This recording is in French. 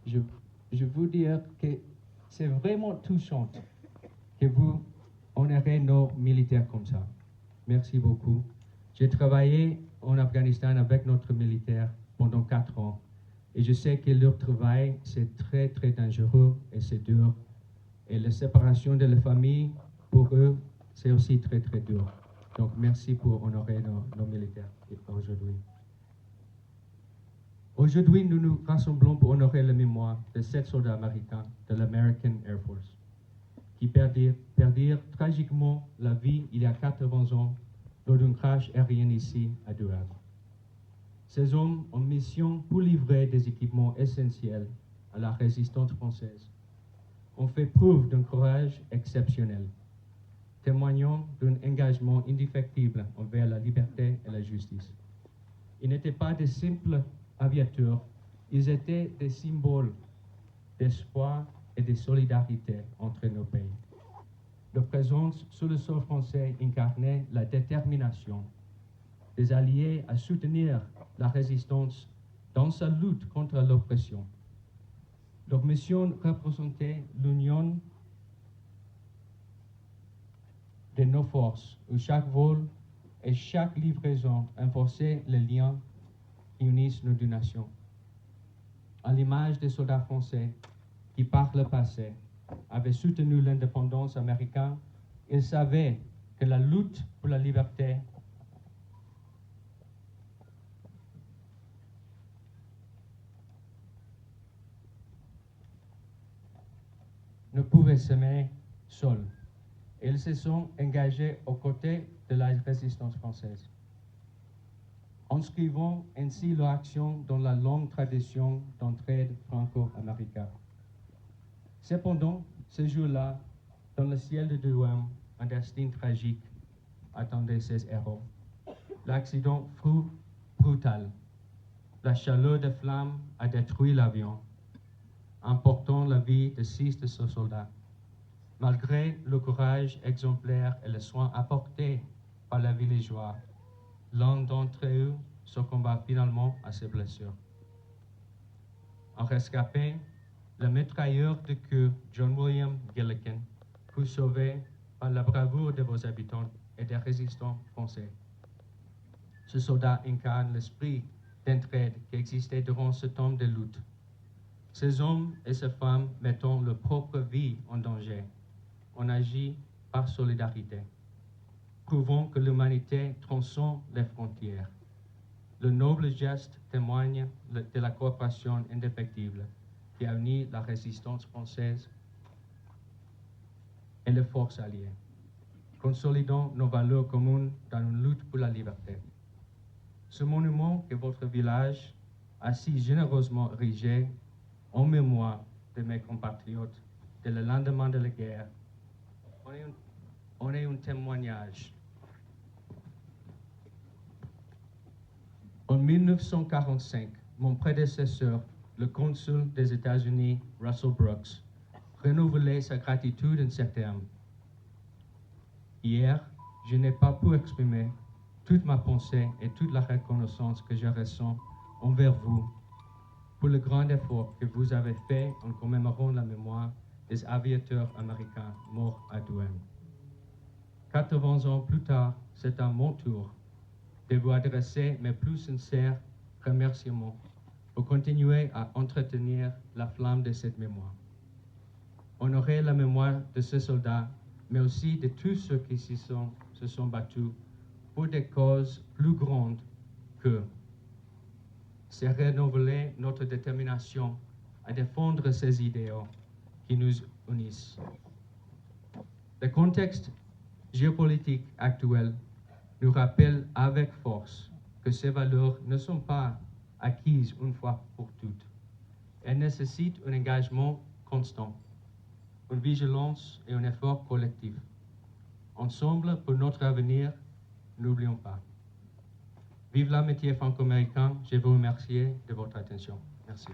je, je veux dire que c'est vraiment touchant que vous honorez nos militaires comme ça. Merci beaucoup. J'ai travaillé en Afghanistan avec notre militaire pendant 4 ans. Et je sais que leur travail, c'est très, très dangereux et c'est dur. Et la séparation de la famille, pour eux, c'est aussi très, très dur. Donc, merci pour honorer nos militaires aujourd'hui. Aujourd'hui, nous nous rassemblons pour honorer la mémoire de 7 soldats américains de l'American Air Force qui perdirent tragiquement la vie il y a 80 ans lors d'un crash aérien ici à Du Havre. Ces hommes en mission pour livrer des équipements essentiels à la résistance française ont fait preuve d'un courage exceptionnel, témoignant d'un engagement indéfectible envers la liberté et la justice. Ils n'étaient pas de simples aviateurs, ils étaient des symboles d'espoir et de solidarité entre nos pays. Leur présence sur le sol français incarnait la détermination des Alliés à soutenir la résistance dans sa lutte contre l'oppression. Leur mission représentait l'union de nos forces, où chaque vol et chaque livraison renforçait les liens qui unissent nos deux nations. À l'image des soldats français qui, par le passé, avaient soutenu l'indépendance américaine, ils savaient que la lutte pour la liberté ne pouvait se mener seule. Ils se sont engagés aux côtés de la résistance française, inscrivant ainsi leur action dans la longue tradition d'entraide franco-américaine. Cependant, ce jour-là, dans le ciel de Du Havre, un destin tragique attendait ces héros. L'accident fut brutal. La chaleur des flammes a détruit l'avion, emportant la vie de 6 de ces soldats. Malgré le courage exemplaire et les soins apportés par les villageois, l'un d'entre eux succomba finalement à ses blessures. En rescapé, le mitrailleur de queue John William Gillikin fut sauvé par la bravoure de vos habitants et des résistants français. Ce soldat incarne l'esprit d'entraide qui existait durant ce temps de lutte. Ces hommes et ces femmes mettant leur propre vie en danger, on agit par solidarité, prouvant que l'humanité transcende les frontières. Le noble geste témoigne de la coopération indéfectible qui a uni la résistance française et les forces alliées, consolidant nos valeurs communes dans une lutte pour la liberté. Ce monument que votre village a si généreusement érigé en mémoire de mes compatriotes de le lendemain de la guerre, on est un témoignage. En 1945, mon prédécesseur, le consul des États-Unis, Russell Brooks, renouvelait sa gratitude en ces termes. Hier, je n'ai pas pu exprimer toute ma pensée et toute la reconnaissance que je ressens envers vous pour le grand effort que vous avez fait en commémorant la mémoire des aviateurs américains morts à Du Havre. 80 ans plus tard, c'est à mon tour de vous adresser mes plus sincères remerciements pour continuer à entretenir la flamme de cette mémoire. Honorer la mémoire de ces soldats, mais aussi de tous ceux qui se sont battus pour des causes plus grandes que c'est renouveler notre détermination à défendre ces idéaux qui nous unissent. Le contexte géopolitique actuel nous rappelle avec force que ces valeurs ne sont pas acquises une fois pour toutes. Elles nécessitent un engagement constant, une vigilance et un effort collectif. Ensemble, pour notre avenir, n'oublions pas. Vive l'amitié franco-américaine, je vous remercie de votre attention. Merci.